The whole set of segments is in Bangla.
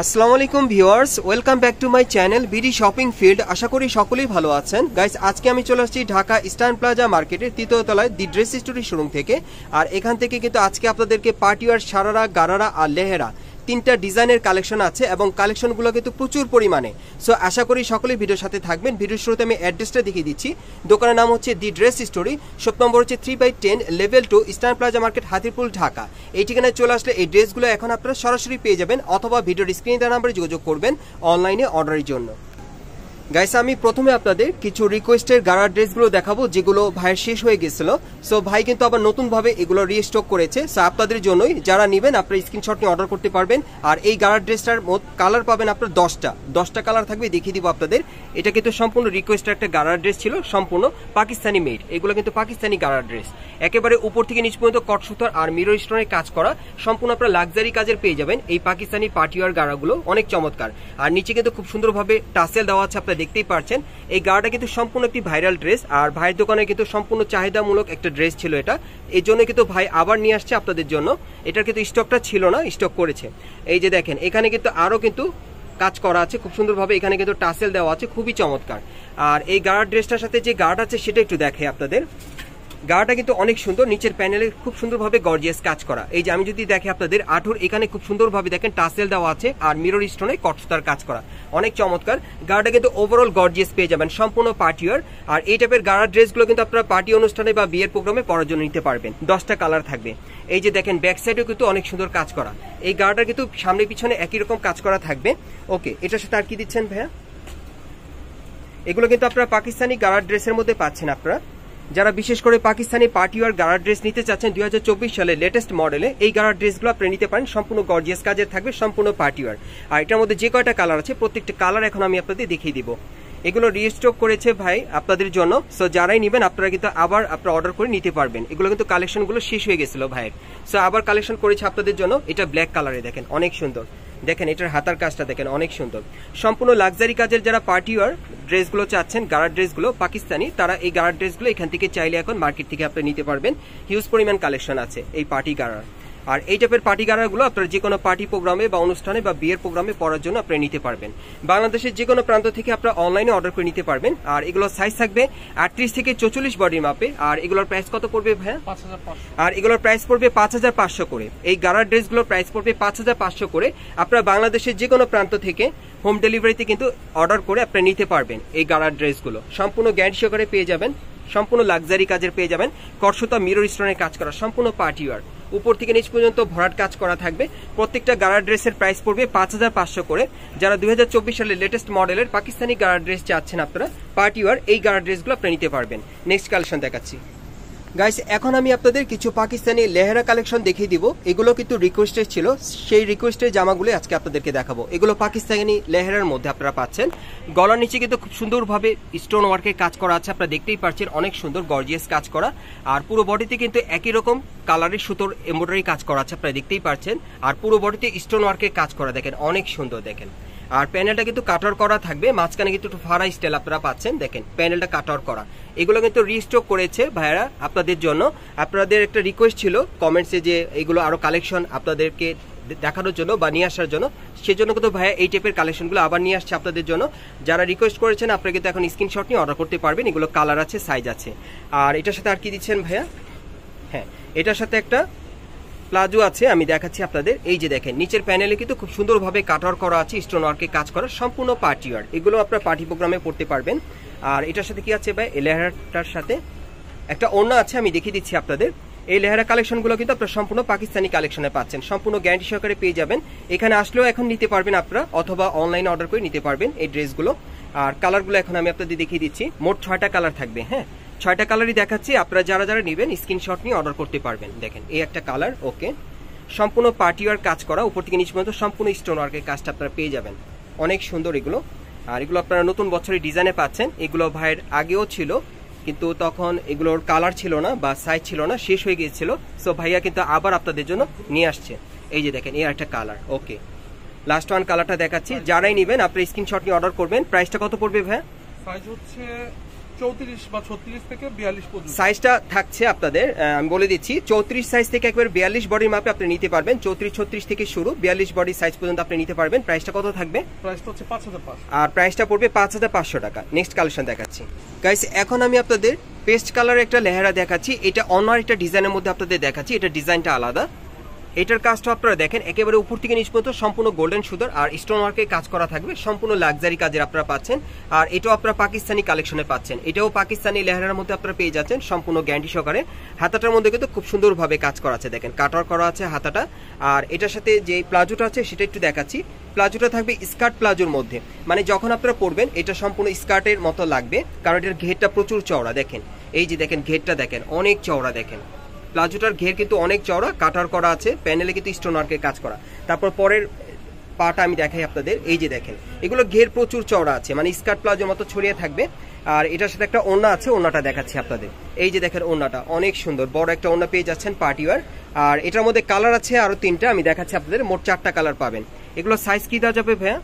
আসসালামু আলাইকুম viewers, welcome back to my channel BD shopping field. আশা করি সকলেই ভালো আছেন। গাইস, আজকে আমি চলে আসছি ঢাকা ইস্টার্ন প্লাজা মার্কেটের তৃতীয় তলায় দি ড্রেস স্টোরি শোরুম থেকে। আর এখান থেকে কিন্তু আজকে আপনাদেরকে পার্টিওয়ার, সারারা, গারারা আর লেহেরা তিনটা ডিজাইনের কালেকশন আছে এবং কালেকশনগুলো কিন্তু প্রচুর পরিমাণে। সো আশা করি সকলেই ভিডিওর সাথে থাকবেন। ভিডিওর শুরুতে আমি অ্যাড্রেসটা দেখিয়ে দিচ্ছি। দোকানের নাম হচ্ছে the dress story, shop number হচ্ছে 3/10, level 2, eastern plaza market, Hatirpool, Dhaka. এই ঠিকানায় চলে আসলে এই ড্রেসগুলো এখন আপনারা সরাসরি পেয়ে যাবেন, অথবা ভিডিওর স্ক্রিনে দেওয়া নাম্বারে যোগাযোগ করবেন অনলাইনে অর্ডারের জন্য। গাইস, আমি প্রথমে আপনাদের কিছু রিকোয়েস্টের গারার ড্রেসগুলো দেখাবো যেগুলো ভাইয়ের শেষ হয়ে গেছিল। সো ভাই কিন্তু আবার নতুনভাবে এগুলো রিস্টক করেছে। সো আপনাদের জন্যই, যারা নেবেন আপনারা স্ক্রিনশট নিয়ে অর্ডার করতে পারবেন। আর এই গারার ড্রেসটার কালার পাবেন আপনার 10টা কালার থাকবে, দেখিয়ে দিব আপনাদের। এটা কিন্তু সম্পূর্ণ রিকোয়েস্টের একটা গারার ড্রেস ছিল, সম্পূর্ণ পাকিস্তানি মেড। এগুলো কিন্তু পাকিস্তানি গারার ড্রেস, একেবারে উপর থেকে নিচ পর্যন্ত কট সুতার আর মিরর স্টোনের কাজ করা, সম্পূর্ণ আপনার লাক্সারি কাজের পেয়ে যাবেন এই পাকিস্তানি পার্টিওয়ার গারাগুলো, অনেক চমৎকার। আর নিচে কিন্তু খুব সুন্দরভাবে টাসেল দেওয়া আছে, দেখতেই পারছেন। এই গাড়াটা কিন্তু সম্পূর্ণ একটি ভাইরাল ড্রেস, আর ভাইয়ের দোকানে কিন্তু সম্পূর্ণ চাহিদামূলক একটা ড্রেস ছিল এটা। এই জন্য কিন্তু ভাই আবার নিয়ে আসছে আপনাদের জন্য। এটার কিন্তু স্টকটা ছিল না, স্টক করেছে। এই যে দেখেন, এখানে কিন্তু আরো কিন্তু কাজ করা আছে খুব সুন্দরভাবে, এখানে কিন্তু টাসেল দেওয়া আছে, খুবই চমৎকার। আর এই গাড়ার ড্রেসটার সাথে যে গার্ড আছে সেটা একটু দেখে আপনাদের। গাড়াটা কিন্তু অনেক সুন্দর, নিচের প্যানেলে খুব সুন্দরভাবে গর্জিয়াস কাজ করা। এই যে আমি যদি দেখে আপনাদের, আঠুর এখানে খুব সুন্দরভাবে দেখেন টাসেল দেওয়া আছে, আর মিরর স্টোনে কটসুতার কাজ করা, অনেক চমৎকার। গাড়াটা কিন্তু ওভারঅল গর্জিয়াস পেয়ে যাবেন, সম্পূর্ণ পার্টিওয়ার। আর এই টাইপের গাড়ার ড্রেসগুলো কিন্তু আপনারা পার্টি অনুষ্ঠানে বা বিয়ের প্রোগ্রামে পরার জন্য নিতে পারবেন। 10টা কালার থাকবে। এই যে দেখেন, ব্যাক সাইডেও কিন্তু অনেক সুন্দর কাজ করা। এই গাড়াটা কিন্তু সামনে পিছনে একই রকম কাজ করা থাকবে। ওকে, এটার সাথে আর কি দিচ্ছেন ভাইয়া? এগুলো কিন্তু আপনারা পাকিস্তানি গাড়ার ড্রেসের মধ্যে পাচ্ছেন। আপনারা যারা বিশেষ করে পাকিস্তানি পার্টিওয়ার গারার ড্রেস নিতে চাচ্ছেন 2024 সালে লেটেস্ট মডেলে, এই গারার ড্রেসগুলো আপনি নিতে পারেন। সম্পূর্ণ গর্জিয়াস কাজের থাকবে, সম্পূর্ণ পার্টিওয়ার। আর এটার মধ্যে যে কয়টা কালার আছে প্রত্যেকটা কালার এখন আমি আপনাদের দেখিয়ে দিব। এগুলো রিস্টক করেছে ভাই আপনাদের জন্য। সো যারাই নেবেন আপনারা কিন্তু আবার আপনারা অর্ডার করে নিতে পারবেন। এগুলো কিন্তু কালেকশনগুলো শেষ হয়ে গেছিল ভাইয়ের। সো আবার কালেকশন করেছে আপনাদের জন্য। এটা ব্ল্যাক কালারে দেখেন, অনেক সুন্দর। দেখেন এটার হাতার কাজটা দেখেন, অনেক সুন্দর। সম্পূর্ণ লাক্সারি কাজের যারা পার্টিওয়ার ড্রেসগুলো চাচ্ছেন, গারার ড্রেসগুলো পাকিস্তানি, তারা এই গারার ড্রেসগুলো এখান থেকে চাইলে এখন মার্কেট থেকে আপনি নিতে পারবেন। হিউজ পরিমাণ কালেকশন আছে এই পার্টি গারার। আর এই টাইপের পার্টি গারাগুলো আপনারা যে কোনো পার্টি প্রোগ্রামে বা অনুষ্ঠানে বা বিয়ের প্রোগ্রামে পড়ার জন্য আপনি নিতে পারবেন। বাংলাদেশের যে কোনো প্রান্ত থেকে আপনারা অনলাইনে অর্ডার করে নিতে পারবেন। আর এগুলোর সাইজ থাকবে 38 থেকে 44 বডির মাপে। আর এগুলোর প্রাইস কত পড়বে ভাইয়া? 5500। আর এগুলোর প্রাইস পড়বে 5500 করে। এই গারার ড্রেসগুলোর প্রাইস পড়বে 5500 করে। আপনারা বাংলাদেশের যে কোনো প্রান্ত থেকে হোম ডেলিভারিতে কিন্তু অর্ডার করে আপনি নিতে পারবেন এই গারার ড্রেসগুলো। সম্পূর্ণ গ্যারান্টি সহকারে পেয়ে যাবেন, সম্পূর্ণ লাক্সারি কাজের পেয়ে যাবেন। কটসুতা মিরর স্টোনের কাজ করা, সম্পূর্ণ পার্টিওয়ার, উপর থেকে নিচ পর্যন্ত ভরাট কাজ করা থাকবে। প্রত্যেকটা গারার ড্রেসের প্রাইস পড়বে 5500 করে। যারা 2024 সালের লেটেস্ট মডেলের পাকিস্তানি গারার ড্রেস চাচ্ছেন আপনারা পার্টিওয়ার, এই গারার ড্রেসগুলো আপনি নিতে পারবেন। নেক্সট কালেকশন দেখাচ্ছি গাইস। এখন আমি আপনাদের কিছু পাকিস্তানি লেহেরা কালেকশন দেখিয়ে দিব। এগুলো কিন্তু রিকোয়েস্টেড ছিল, সেই রিকোয়েস্টের জামাগুলো আজকে আপনাদেরকে দেখাবো। এগুলো পাকিস্তানি লেহেরার মধ্যে আপনারা পাচ্ছেন। গলার নিচে কিন্তু খুব সুন্দরভাবে স্টোন ওয়ার্কের কাজ করা আছে, আপনারা দেখতেই পাচ্ছেন, অনেক সুন্দর গর্জিয়াস কাজ করা। আর পুরো বডিতে কিন্তু একই রকম কালারের সুতোর এমব্রয়ডারি কাজ করা আছে, আপনারা দেখতেই পাচ্ছেন। আর পুরো বডিতে স্টোন ওয়ার্কের কাজ করা দেখেন, অনেক সুন্দর দেখেন। আর প্যানেলটা কিন্তু কাটার করা থাকবে, মাঝখানে কিন্তু একটু ফাড়া স্টাইল আপনারা পাচ্ছেন, দেখেন প্যানেলটা কাটার করা। এগুলো কিন্তু রিস্টক করেছে ভাইয়ারা আপনাদের জন্য। আপনাদের একটা রিকোয়েস্ট ছিল কমেন্টসে যে এগুলো আরো কালেকশন আপনাদেরকে দেখানোর জন্য বা নিয়ে আসার জন্য, সেজন্য কিন্তু ভাইয়া এই টাইপের কালেকশনগুলো আবার নিয়ে আসছে আপনাদের জন্য। যারা রিকোয়েস্ট করেছেন আপনারা কিন্তু এখন স্ক্রিনশট নিয়ে অর্ডার করতে পারবেন। এগুলো কালার আছে, সাইজ আছে। আর এটার সাথে আর কি দিচ্ছেন ভাইয়া? হ্যাঁ, এটার সাথে একটা প্লাজো আছে, আমি দেখাচ্ছি আপনাদের। এই যে দেখেন, নিচের প্যানেলে কিন্তু খুব সুন্দরভাবে কাটার করা আছে, স্টোন ওয়ার্কে কাজ করা, সম্পূর্ণ পার্টিওয়ার। এগুলো আপনারা পার্টি প্রোগ্রামে পড়তে পারবেন। আর এটার সাথে কি আছে ভাই? এই লেহেরাটার সাথে একটা ওড়না আছে, আমি দেখিয়ে দিচ্ছি আপনাদের। এই লেহেরা কালেকশনগুলো কিন্তু আপনারা সম্পূর্ণ পাকিস্তানি কালেকশনে পাচ্ছেন, সম্পূর্ণ গ্যারান্টি সহকারে পেয়ে যাবেন। এখানে আসলেও এখন নিতে পারবেন আপনারা, অথবা অনলাইনে অর্ডার করে নিতে পারবেন এই ড্রেসগুলো। আর কালারগুলো এখন আমি আপনাদের দেখিয়ে দিচ্ছি। মোট 6টা কালার থাকবে। হ্যাঁ, 6টা কালারই দেখাচ্ছি। আপনারা যারা যারা নেবেন স্ক্রিনশট নিয়ে অর্ডার করতে পারবেন। দেখেন এই একটা কালার, ওকে, সম্পূর্ণ পার্টিওয়ার কাজ করা, উপর থেকে নিচ পর্যন্ত সম্পূর্ণ স্টোন ওয়ার্কের কাজটা আপনারা পেয়ে যাবেন, অনেক সুন্দর এগুলো। আর এগুলো আপনারা নতুন বছরের ডিজাইনে পাচ্ছেন। এগুলো ভাইয়ের আগেও ছিল, কিন্তু তখন এগুলোর কালার ছিল না বা সাইজ ছিল না, শেষ হয়ে গিয়েছিল। সো ভাইয়া কিন্তু আবার আপনাদের জন্য নিয়ে আসছে। এই যে দেখেন, এই একটা কালার, ওকে, লাস্ট ওয়ান কালারটা দেখাচ্ছি। যারাই নেবেন আপনি স্ক্রিনশট নিয়ে অর্ডার করবেন। প্রাইসটা কত পড়বে ভাইয়া? সাইজ হচ্ছে 34 বা 36 থেকে 42 পর্যন্ত সাইজটা থাকছে আপনাদের, আমি বলে দিচ্ছি 34 সাইজ থেকে একবার 42 বডির মাপে আপনি নিতে পারবেন। 34 36 থেকে শুরু 42 বডি সাইজ পর্যন্ত আপনি নিতে পারবেন। প্রাইসটা কত থাকবে? প্রাইসটা হচ্ছে 5500, আর প্রাইসটা পড়বে 5500 টাকা। নেক্সট কালেকশন দেখাচ্ছি গাইস, এখন আমি আপনাদের পেস্ট কালার একটা লেহেরা দেখাচ্ছি। এটা অন্য একটা ডিজাইনের মধ্যে আপনাদের দেখাচ্ছি, এটা ডিজাইনটা আলাদা। এটার কাজটা আপনারা দেখেন একেবারে উপর থেকে নিচ পর্যন্ত সম্পূর্ণ গোল্ডেন সুতার আর স্টোন ওয়ার্কের কাজ করা থাকবে, সম্পূর্ণ লাক্সারি কাজের আপনারা পাচ্ছেন। আর এটাও আপনারা পাকিস্তানি কালেকশনে পাচ্ছেন, এটাও পাকিস্তানি লেহেরার মধ্যে আপনারা পেয়ে যাচ্ছেন সম্পূর্ণ গ্যারান্টি সহকারে। হাতাটার মধ্যে কিন্তু খুব সুন্দরভাবে কাজ করা আছে, দেখেন কাটার করা আছে হাতাটা। আর এটার সাথে যে প্লাজোটা আছে সেটা একটু দেখাচ্ছি। প্লাজোটা থাকবে স্কার্ট প্লাজোর মধ্যে, মানে যখন আপনারা পরবেন এটা সম্পূর্ণ স্কার্টের মতো লাগবে, কারণ এটার ঘেরটা প্রচুর চওড়া। দেখেন এই যে দেখেন ঘেরটা দেখেন অনেক চওড়া, দেখেন প্লাজোটার ঘের কিন্তু অনেক চওড়া, কাটার করা আছে, প্যানেলে কিন্তু স্টোন ওয়ার্কের কাজ করা। তারপর পরের পাটা আমি দেখাই আপনাদের, এই যে দেখেন এগুলো ঘের প্রচুর চওড়া আছে, মানে স্কার্ট প্লাজোর মতো ছড়িয়ে থাকবে। আর এটার সাথে একটা ওড়না আছে, ওড়নাটা দেখাচ্ছি আপনাদের। এই যে দেখেন ওড়নাটা অনেক সুন্দর, বড় একটা ওড়না পেয়ে যাচ্ছেন পার্টি ওয়্যার। আর এটার মধ্যে কালার আছে আরো 3টা, আমি দেখাচ্ছি আপনাদের, মোট 4টা কালার পাবেন। এগুলো সাইজ কি দেওয়া যাবে ভাইয়া?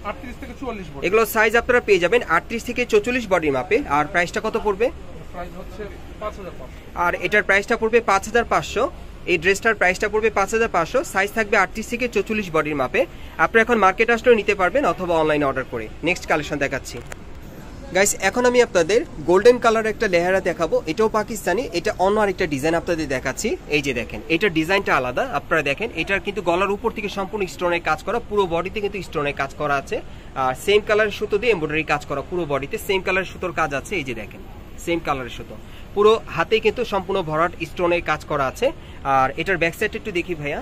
38 থেকে 44 বডি। এগুলো সাইজ আপনারা পেয়ে যাবেন 38 থেকে 44 বডির মাপে। আর প্রাইসটা কত পড়বে? প্রাইস হচ্ছে 5500। আর এটার প্রাইসটা পড়বে 5500। এই ড্রেসটার প্রাইসটা পড়বে 5500। সাইজ থাকবে 38 থেকে 44 বডির মাপে। আপনারা এখন মার্কেট আসলেও নিতে পারবেন অথবা অনলাইনে অর্ডার করে। নেক্সট কালেকশন দেখাচ্ছি গাইস, এখন আমি আপনাদের গোল্ডেন কালার একটা লেহেরা দেখাবো, এটাও পাকিস্তানি। এটা অন্য আরেকটা ডিজাইন আপনাদের দেখাচ্ছি। এই যে দেখেন এটার ডিজাইনটা আলাদা, আপনারা দেখেন এটার কিন্তু গলার উপর থেকে সম্পূর্ণ স্টোনের কাজ করা, পুরো বডিতে কিন্তু স্টোনের কাজ করা আছে। আর সেম কালারের সুতো দিয়ে এমব্রয়ডারি কাজ করা, পুরো বডিতে সেম কালারের সুতোর কাজ আছে। এই যে দেখেন সেম কালারের সুতো, পুরো হাতে কিন্তু সম্পূর্ণ ভরাট স্টোনের কাজ করা আছে। আর এটার ব্যাক সাইডটা একটু দেখি ভাইয়া,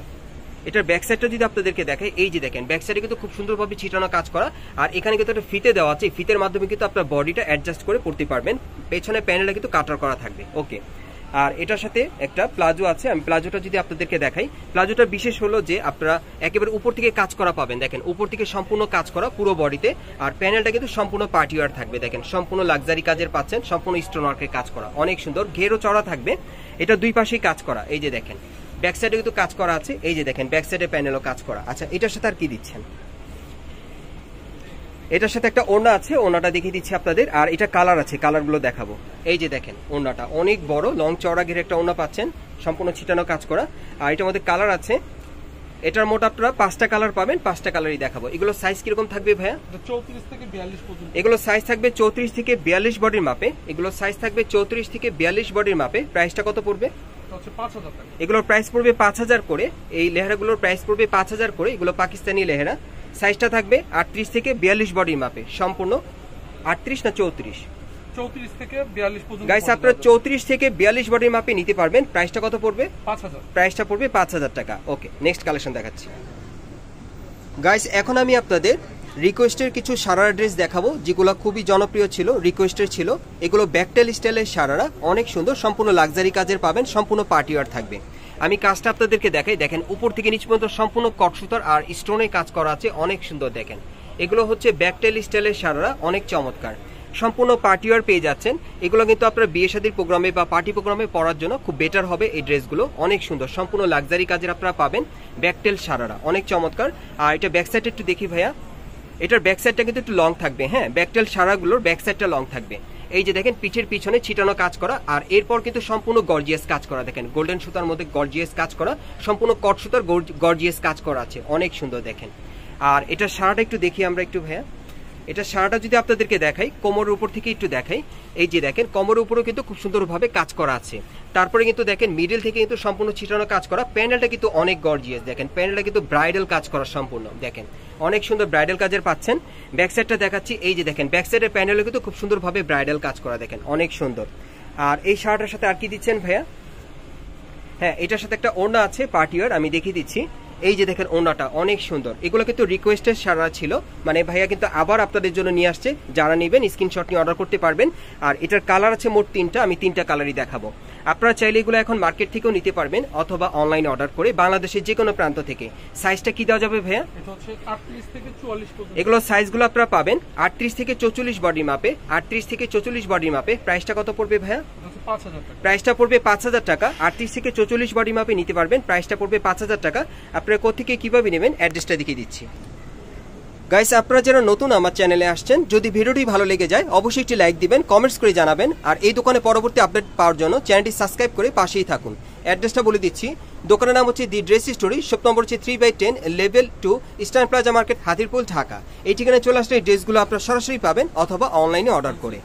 এটার ব্যাক সাইডটা যদি আপনাদেরকে দেখাই, এই যে দেখেন ব্যাক সাইডে কিন্তু খুব সুন্দরভাবে ছিটানো কাজ করা। আর এখানে কিন্তু একটা ফিতে দেওয়া আছে, ফিতের মাধ্যমে কিন্তু আপনার বডিটা অ্যাডজাস্ট করে পড়তে পারবেন। পেছনে প্যানেলটা কিন্তু কাটার করা থাকবে। ওকে, আর এটার সাথে একটা প্লাজো আছে, আমি প্লাজোটা যদি আপনাদেরকে দেখাই, প্লাজোটা বিশেষ হলো যে আপনারা একেবারে উপর থেকে কাজ করা পাবেন। দেখেন উপর থেকে সম্পূর্ণ কাজ করা পুরো বডিতে, আর প্যানেলটা কিন্তু সম্পূর্ণ পার্টি ওয়্যার থাকবে। দেখেন সম্পূর্ণ লাক্সারি কাজের পাচ্ছেন, সম্পূর্ণ স্টোন ওয়ার্কের কাজ করা, অনেক সুন্দর, ঘেরও চড়া থাকবে। এটা দুই পাশেই কাজ করা। এই যে দেখেন ব্যাক সাইডে কিন্তু কাজ করা আছে, এই যে দেখেন ব্যাক সাইডে প্যানেলও কাজ করা। আচ্ছা, এটার সাথে আর কি দিচ্ছেন? এটার সাথে একটা ওড়না আছে, ওড়নাটা দেখিয়ে দিচ্ছি আপনাদের। আর এটা কালার আছে, কালারগুলো দেখাবো। এই যে দেখেন ওড়নাটা অনেক বড়, লং চওড়া ঘেরে একটা ওড়না পাচ্ছেন, সম্পূর্ণ ছিটানো কাজ করা। আর এটার মধ্যে কালার আছে, এটার মোট আপনারা 5টা কালার পাবেন, 5টা কালারই দেখাবো। এগুলো সাইজ কিরকম থাকবে ভাইয়া? 34 থেকে 42 পর্যন্ত। এগুলো সাইজ থাকবে 34 থেকে 42 বডির মাপে। এগুলো সাইজ থাকবে 34 থেকে 42 বডির মাপে। প্রাইসটা কত পড়বে? এগুলোর প্রাইস পড়বে 5000 করে। এই লেহেরাগুলোর প্রাইস পড়বে 5000 করে। এগুলো পাকিস্তানি লেহেরা। সাইজটা থাকবে 38 থেকে 42 বডির মাপে, সম্পূর্ণ 38 না 34? 34 থেকে 42 পর্যন্ত গাইস, আপনারা 34 থেকে 42 বডির মাপে নিতে পারবেন। প্রাইসটা কত পড়বে? 5000। প্রাইসটা পড়বে 5000 টাকা। ওকে, নেক্সট কালেকশন দেখাচ্ছি গাইস। এখন আমি আপনাদের রিকোয়েস্টের কিছু সারারা ড্রেস দেখাবো, যেগুলো খুবই জনপ্রিয় ছিল, রিকোয়েস্টের ছিল। এগুলো ব্যাকটেল স্টাইলের সারারা, অনেক সুন্দর, সম্পূর্ণ লাক্সারি কাজের পাবেন, সম্পূর্ণ পার্টি ওয়্যার থাকবে। আমি কাজটা আপনাদেরকে দেখাই, দেখেন উপর থেকে নিচ পর্যন্ত সম্পূর্ণ কট সুতার আর স্টোনে কাজ করা আছে, অনেক সুন্দর। দেখেন এগুলো হচ্ছে ব্যাকটেল স্টাইলের সারারা, অনেক চমৎকার, সম্পূর্ণ পার্টি ওয়্যার পেয়ে যাচ্ছেন। এগুলো কিন্তু আপনারা বিয়ে শাদীর প্রোগ্রামে বা পার্টি প্রোগ্রামে পরার জন্য খুব বেটার হবে। এই ড্রেসগুলো অনেক সুন্দর, সম্পূর্ণ লাক্সারি কাজের আপনারা পাবেন, ব্যাকটেল সারারা, অনেক চমৎকার। আর এটা ব্যাক সাইড একটু দেখি ভাইয়া, এটার ব্যাক সাইডটা কিন্তু একটু লং থাকবে। হ্যাঁ, ব্যাকটেল সারাগুলোর ব্যাক সাইডটা লং থাকবে। এই যে দেখেন পিঠের পিছনে ছিটানো কাজ করা, আর এরপর কিন্তু সম্পূর্ণ গর্জিয়াস কাজ করা। দেখেন গোল্ডেন সুতার মধ্যে গর্জিয়াস কাজ করা, সম্পূর্ণ কট সুতার গর্জিয়াস কাজ করা আছে, অনেক সুন্দর দেখেন। আর এটা সারাটা একটু দেখি আমরা একটু ভাইয়া, এটা সারাটা যদি আপনাদেরকে দেখাই, কোমরের উপর থেকে একটু দেখাই, এই যে দেখেন কোমরের উপরেও কিন্তু খুব সুন্দরভাবে কাজ করা আছে। তারপরে কিন্তু দেখেন মিডল থেকে কিন্তু সম্পূর্ণ ছিটানো কাজ করা। প্যানেলটা কিন্তু অনেক গর্জিয়াস, দেখেন প্যানেলটা কিন্তু ব্রাইডাল কাজ করা সম্পূর্ণ, দেখেন অনেক সুন্দর ব্রাইডাল কাজের পাচ্ছেন। ব্যাক সাইডটা দেখাচ্ছি, এই যে দেখেন ব্যাক সাইডের প্যানেলও কিন্তু খুব সুন্দরভাবে ব্রাইডাল কাজ করা, দেখেন অনেক সুন্দর। আর এই শার্টের সাথে আর কি দিচ্ছেন ভাইয়া? হ্যাঁ, এটার সাথে একটা ওড়না আছে পার্টি ওয়্যার, আমি দেখিয়ে দিচ্ছি। এই যে দেখেন ওড়নাটা অনেক সুন্দর। এগুলো কিন্তু রিকোয়েস্টের সারা ছিল, মানে ভাইয়া কিন্তু আবার আপনাদের জন্য নিয়ে আসছে, যারা নেবেন স্ক্রিনশট নিয়ে অর্ডার করতে পারবেন। আর এটার কালার আছে মোট 3টা, আমি 3টা কালারই দেখাবো। আপনারা চাইলে এগুলো এখন মার্কেট থেকেও নিতে পারবেন অথবা অনলাইনে অর্ডার করে, বাংলাদেশের যে কোনো প্রান্ত থেকে। সাইজটা কি দেওয়া যাবে ভাইয়া? এটা হচ্ছে 38 থেকে 44 পর্যন্ত। এগুলো সাইজগুলো আপনারা পাবেন 38 থেকে 44 বডি মাপে, 38 থেকে 44 বডি মাপে। প্রাইসটা কত পড়বে ভাইয়া? 5000 টাকা। প্রাইসটা পড়বে 5000 টাকা। 38 থেকে 44 বডি মাপে নিতে পারবেন, প্রাইসটা পড়বে 5000 টাকা। আপনারা কোথা থেকে কিভাবে নেবেন অ্যাড্রেসটা দেখিয়ে দিচ্ছি। গাইস আপনারা যারা নতুন আমার চ্যানেলে আসছেন, যদি ভিডিওটি ভালো লেগে যায় অবশ্যই একটি লাইক দিবেন, কমেন্টস করে জানাবেন, আর এই দোকানে পরবর্তী আপডেট পাওয়ার জন্য চ্যানেলটি সাবস্ক্রাইব করে পাশেই থাকুন। অ্যাড্রেসটা বলে দিচ্ছি, দোকানের নাম হচ্ছে the dress story, shop number হচ্ছে 3/10, level 2, eastern plaza market, Hatirpool, Dhaka. এই ঠিকানায় চলে আসলে এই ড্রেসগুলো আপনারা সরাসরি পাবেন অথবা অনলাইনে অর্ডার করে।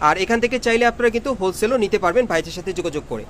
আর এখান থেকে চাইলে আপনারা কিন্তু হোলসেলও নিতে পারবেন ভাইদের সাথে যোগাযোগ করে।